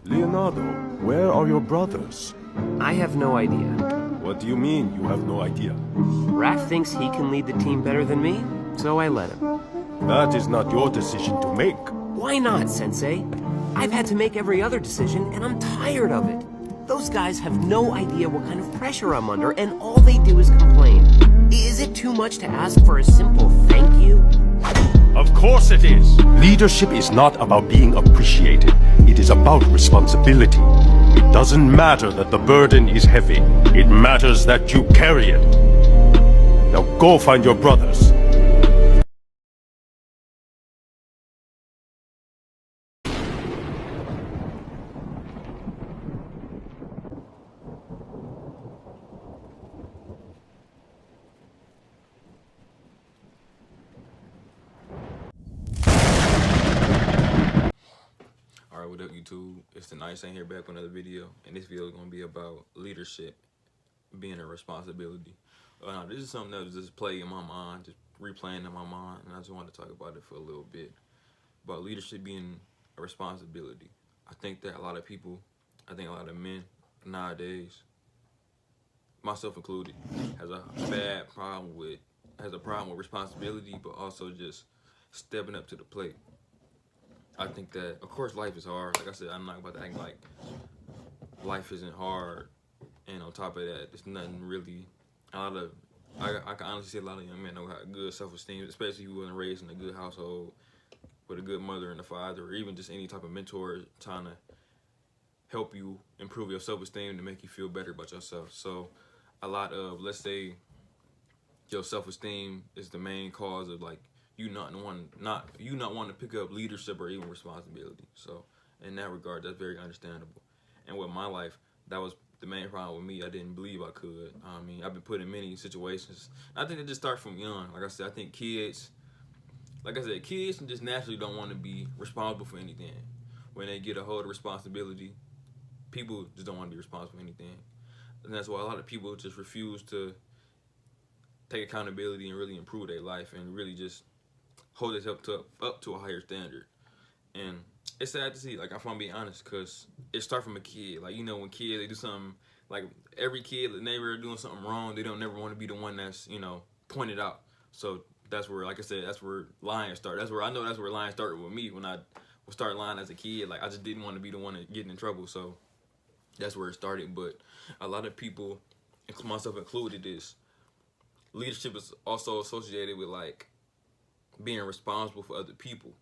Leonardo, where are your brothers? I have no idea. What do you mean you have no idea? Raph thinks he can lead the team better than me, so I let him. That is not your decision to make. Why not, Sensei? I've had to make every other decision, and I'm tired of it. Those guys have no idea what kind of pressure I'm under, and all they do is complain. Is it too much to ask for a simple thank you? Of course it is. Leadership is not about being appreciated. It is about responsibility. It doesn't matter that the burden is heavy. It matters that you carry it. Now go find your brothers. Alright, what up YouTube? It's the Nice Ain't here back with another video, and this video is going to be about leadership being a responsibility. This is something that was just playing in my mind, just replaying in my mind, and I just wanted to talk about it for a little bit. About leadership being a responsibility. I think that a lot of people, a lot of men nowadays, myself included, has a problem with responsibility, but also just stepping up to the plate. I think that, of course, life is hard. Like I said, I'm not about to act like life isn't hard. And on top of that, it's nothing really. I can honestly say a lot of young men don't have good self-esteem, especially if you wasn't raised in a good household with a good mother and a father, or even just any type of mentor trying to help you improve your self-esteem to make you feel better about yourself. So a lot of, let's say, your self-esteem is the main cause of like you not wanting to pick up leadership or even responsibility. So in that regard, that's very understandable. And with my life, that was the main problem with me. I didn't believe I could. I mean, I've been put in many situations. I think it just starts from young. Like I said, I think kids just naturally don't want to be responsible for anything. When they get a hold of responsibility, people just don't want to be responsible for anything. And that's why a lot of people just refuse to take accountability and really improve their life and really just hold it up to a higher standard. And it's sad to see, like, if I'm being honest, because it starts from a kid. Like, you know, when kids, they do something, like, every kid, the neighbor doing something wrong, they don't never want to be the one that's, you know, pointed out. So that's where, like I said, that's where lying started. That's where lying started with me when I started lying as a kid. Like, I just didn't want to be the one getting in trouble. So that's where it started. But a lot of people, myself included, leadership is also associated with, like, being responsible for other people.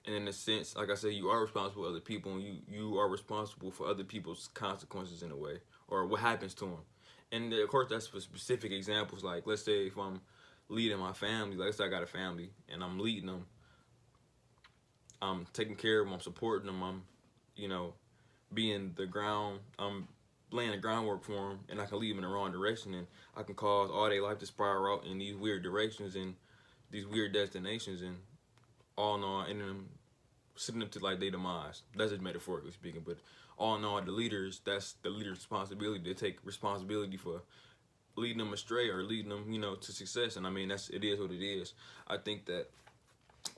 And in a sense, like I said, you are responsible for other people, and you are responsible for other people's consequences in a way, or what happens to them. And of course, that's for specific examples. Like, let's say if I'm leading my family, like let's say I got a family, and I'm leading them, I'm taking care of them, I'm supporting them, I'm, you know, I'm laying the groundwork for them, and I can lead them in the wrong direction, and I can cause all their life to spiral out in these weird directions and these weird destinations, and all in all, and then sitting them to like their demise. That's just metaphorically speaking, but all in all, that's the leader's responsibility to take responsibility for leading them astray or leading them, you know, to success. And I mean, it is what it is. I think that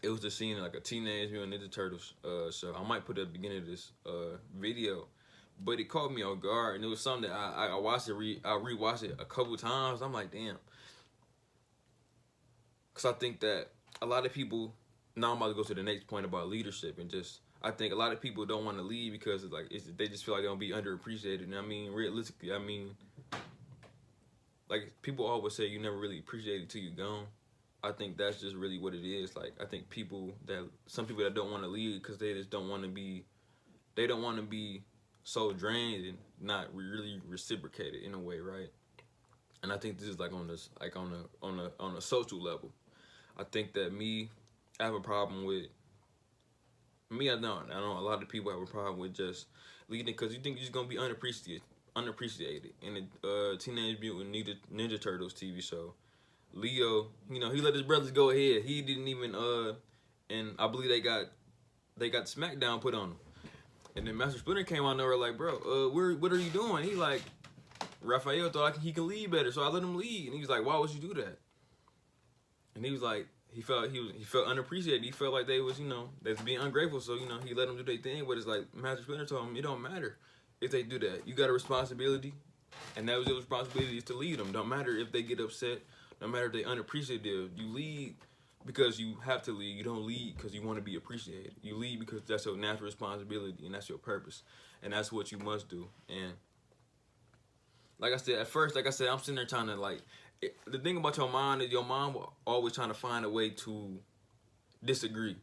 it was just seeing like a Teenage Mutant Ninja Turtles show. I might put it at the beginning of this video, but it caught me off guard, and it was something that I watched it, I rewatched it a couple times. I'm like, damn, because I think that a lot of people. Now I'm about to go to the next point about leadership, and just I think a lot of people don't want to lead because they just feel like they don't be underappreciated. And I mean, realistically, I mean, like people always say, you never really appreciate it till you're gone. I think that's just really what it is. Like I think some people that don't want to lead because they just don't want to be so drained and not really reciprocated in a way, right? And I think this is like on a social level. I think that I have a problem with I know a lot of people have a problem with just leading because you think you're just gonna be unappreciated. In the Teenage Mutant Ninja Turtles TV show, Leo, you know, he let his brothers go ahead. He didn't even and I believe they got SmackDown put on him. And then Master Splinter came out and they were like, bro, what are you doing? He like, Raphael thought he could lead better, so I let him lead. And he was like, why would you do that? And he was like, he felt unappreciated. He felt like they was, you know, they was being ungrateful. So, you know, he let them do their thing. But it's like Master Splinter told him, it don't matter if they do that. You got a responsibility, and that was your responsibility, is to lead them. Don't matter if they get upset. No matter if they unappreciative. You lead because you have to lead. You don't lead because you want to be appreciated. You lead because that's your natural responsibility and that's your purpose, and that's what you must do. And like I said, at first, like I said, I'm sitting there trying to the thing about your mind is your mind will always trying to find a way to disagree.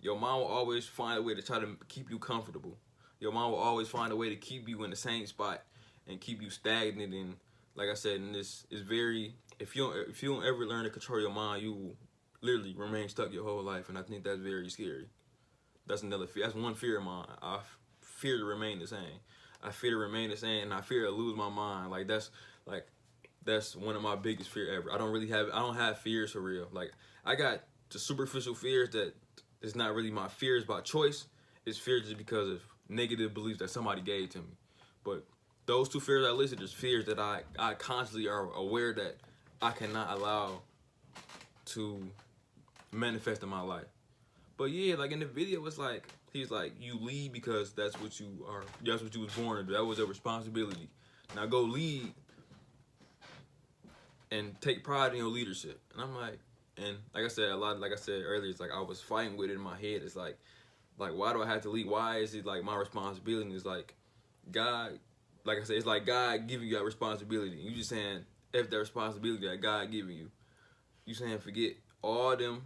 Your mind will always find a way to try to keep you comfortable. Your mind will always find a way to keep you in the same spot and keep you stagnant. And like I said, and this is very, if you don't ever learn to control your mind, you will literally remain stuck your whole life. And I think that's very scary. That's another fear. That's one fear of mine. I fear to remain the same. I fear to remain the same, and I fear to lose my mind. That's one of my biggest fear ever. I don't have fears for real. Like, I got the superficial fears that it's not really my fears by choice. It's fears just because of negative beliefs that somebody gave to me. But those two fears I listed is fears that I constantly are aware that I cannot allow to manifest in my life. But yeah, like in the video, it's like, he's like, you lead because that's what you was born to do. That was a responsibility. Now go lead and take pride in your leadership. And I'm like, and like I said earlier, it's like I was fighting with it in my head. It's like why do I have to lead? Why is it like my responsibility? It's like God, like I said, it's like God giving you that responsibility. You just saying F that responsibility that God giving you. You saying forget all them.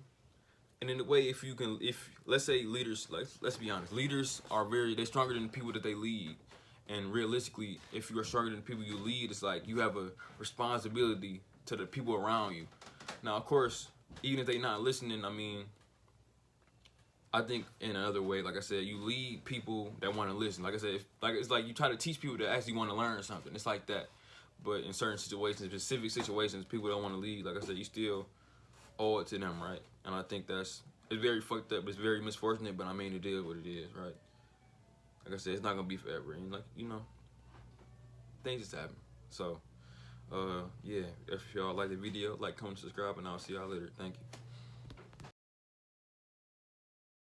And in a way, if let's say leaders, let's be honest, leaders are they're stronger than the people that they lead. And realistically, if you are stronger than the people you lead, it's like you have a responsibility to the people around you. Now, of course, even if they're not listening, I mean, I think in another way, like I said, you lead people that want to listen. Like I said, it's like you try to teach people that actually want to learn something. It's like that. But in certain situations, specific situations, people don't want to lead. Like I said, you still owe it to them, right? And I think it's very fucked up. It's very misfortunate, but I mean, it is what it is, right? Like I said, it's not gonna be forever, and like, you know, things just happen. So, yeah, if y'all like the video, like, comment, subscribe, and I'll see y'all later. Thank you.